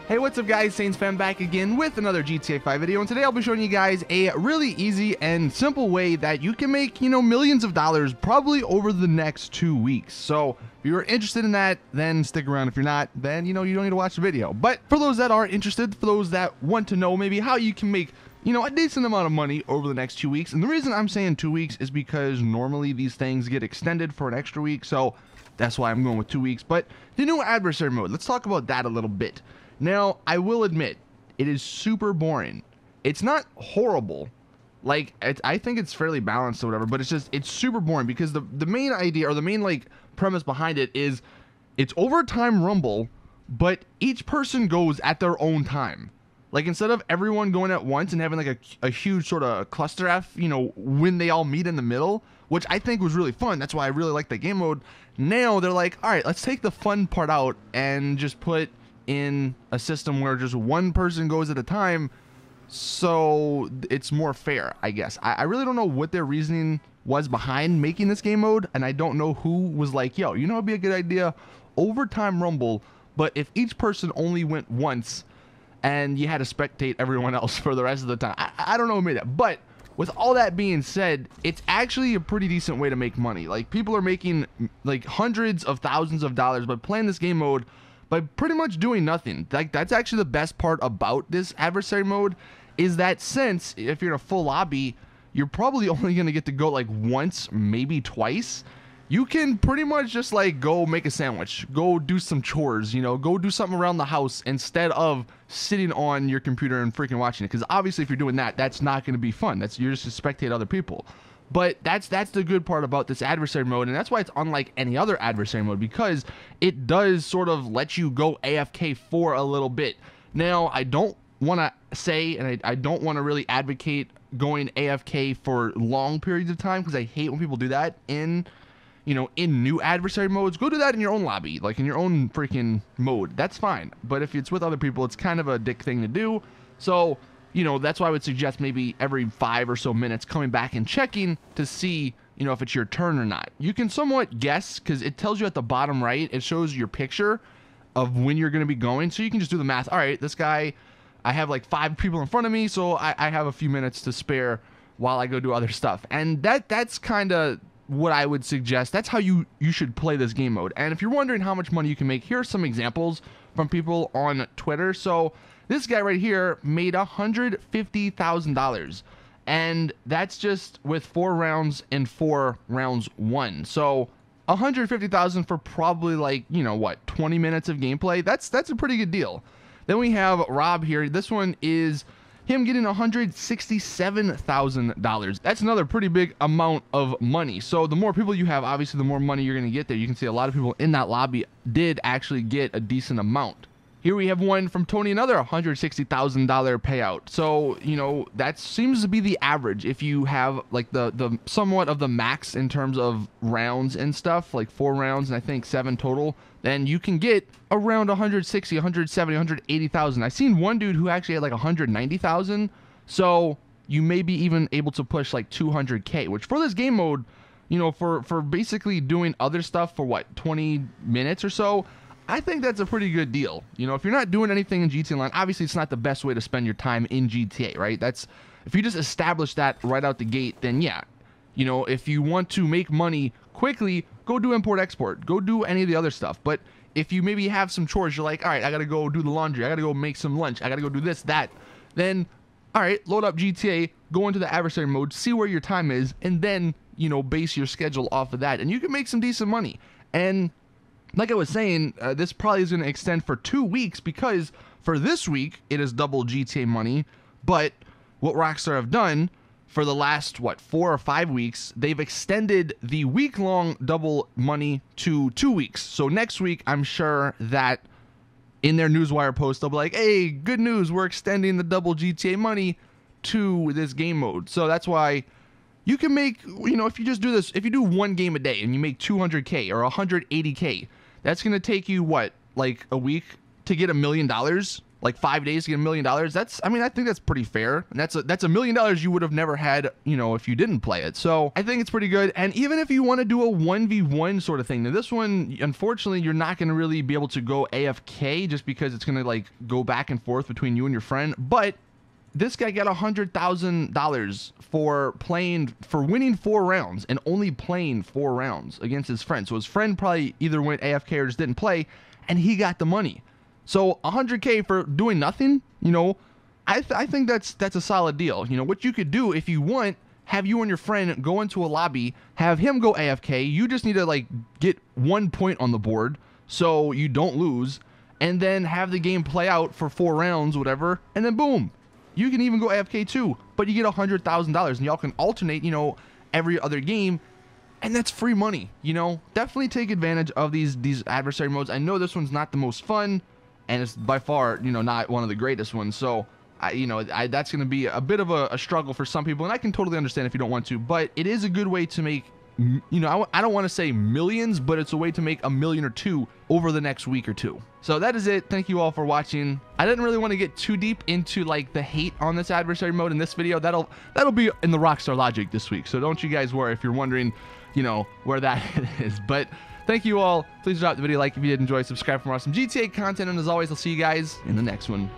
Hey, what's up guys, Saintsfan back again with another GTA 5 video, and today I'll be showing you guys a really easy and simple way that you can make, millions of dollars probably over the next 2 weeks. So if you're interested in that, then stick around. If you're not, then you don't need to watch the video. But for those that are interested, for those that want to know maybe how you can make a decent amount of money over the next 2 weeks, and the reason I'm saying 2 weeks is because normally these things get extended for an extra week, so that's why I'm going with 2 weeks. But the new adversary mode, let's talk about that a little bit. Now, I will admit, it is super boring. It's not horrible. Like, I think it's fairly balanced or whatever, but it's super boring because the main idea, or the main, premise behind it is it's overtime rumble, but each person goes at their own time. Like, instead of everyone going at once and having, a huge sort of cluster F, when they all meet in the middle, which I think was really fun. That's why I really like the game mode. Now, they're like, all right, let's take the fun part out and just put in a system where just one person goes at a time, so it's more fair, I guess. I really don't know what their reasoning was behind making this game mode, and I don't know who was like, yo, it'd be a good idea, overtime rumble, but if each person only went once and you had to spectate everyone else for the rest of the time. I don't know who made that, but with all that being said, it's actually a pretty decent way to make money. Like, people are making hundreds of thousands of dollars by playing this game mode by pretty much doing nothing. That's actually the best part about this adversary mode, is that since if you're in a full lobby, you're probably only going to get to go once, maybe twice. You can pretty much just go make a sandwich, go do some chores, go do something around the house instead of sitting on your computer and freaking watching it. Because obviously if you're doing that, that's not going to be fun. You're just to spectate other people. But that's the good part about this adversary mode, and that's why it's unlike any other adversary mode, because it does sort of let you go AFK for a little bit. Now, I don't want to say, and I don't want to really advocate going AFK for long periods of time, because I hate when people do that in new adversary modes. Go do that in your own lobby, in your own freaking mode. That's fine. But if it's with other people, it's kind of a dick thing to do. So that's why I would suggest maybe every 5 or so minutes coming back and checking to see, if it's your turn or not. You can somewhat guess because it tells you at the bottom right, it shows your picture of when you're going to be going. So you can just do the math. All right, this guy, I have 5 people in front of me, so I have a few minutes to spare while I go do other stuff. And that's kind of what I would suggest. That's how you should play this game mode. And if you're wondering how much money you can make, here are some examples from people on Twitter. So this guy right here made $150,000, and that's just with 4 rounds and 4 rounds won. So $150,000 for probably 20 minutes of gameplay. That's a pretty good deal. Then we have Rob here. This one is him getting $167,000. That's another pretty big amount of money. So the more people you have, obviously the more money you're going to get there. You can see a lot of people in that lobby did actually get a decent amount. Here we have one from Tony, another $160,000 payout. So, that seems to be the average. If you have the somewhat of the max in terms of rounds and stuff, 4 rounds and I think 7 total, then you can get around 160, 170, 180,000. I've seen one dude who actually had 190,000. So you may be even able to push 200K, which for this game mode, for basically doing other stuff for 20 minutes or so, I think that's a pretty good deal. If you're not doing anything in GTA Online, obviously it's not the best way to spend your time in GTA, right? If you just establish that right out the gate, then yeah. If you want to make money quickly, go do import-export. Go do any of the other stuff. But if you maybe have some chores, you're like, all right, I got to go do the laundry. I got to go make some lunch. I got to go do this, that. Then, all right, load up GTA, go into the adversary mode, see where your time is, and then, base your schedule off of that. And you can make some decent money. And like I was saying, this probably is going to extend for 2 weeks, because for this week, it is double GTA money. But what Rockstar have done for the last, 4 or 5 weeks, they've extended the week-long double money to 2 weeks. So next week, I'm sure that in their Newswire post, they'll be like, hey, good news, we're extending the double GTA money to this game mode. So that's why you can make, if you just do this, if you do 1 game a day and you make 200K or 180K, that's going to take you, a week to get $1 million? like 5 days to get $1 million. That's, I mean, I think that's pretty fair. And that's $1 million you would have never had, you know, if you didn't play it. So I think it's pretty good. And even if you want to do a 1v1 sort of thing, now this one, unfortunately, you're not going to really be able to go AFK just because it's going to like go back and forth between you and your friend. But this guy got $100,000 for winning 4 rounds and only playing 4 rounds against his friend. So his friend probably either went AFK or just didn't play, and he got the money. So 100K for doing nothing, you know, I think that's a solid deal. You know, what you could do if you want, have you and your friend go into a lobby, have him go AFK. You just need to like get 1 point on the board so you don't lose, and then have the game play out for 4 rounds, whatever, and then boom, you can even go AFK too, but you get $100,000, and y'all can alternate, you know, every other game. And that's free money, you know. Definitely take advantage of these adversary modes. I know this one's not the most fun, and it's by far, you know, not one of the greatest ones. So, that's going to be a bit of a struggle for some people, and I can totally understand if you don't want to. But it is a good way to make, you know, I don't want to say millions, but it's a way to make $1 million or 2 over the next week or 2. So that is it. Thank you all for watching. I didn't really want to get too deep into like the hate on this adversary mode in this video. That'll be in the Rockstar Logic this week. So don't you guys worry if you're wondering, you know, where that is. But thank you all. Please drop the video a like if you did enjoy. Subscribe for more awesome GTA content. And as always, I'll see you guys in the next one.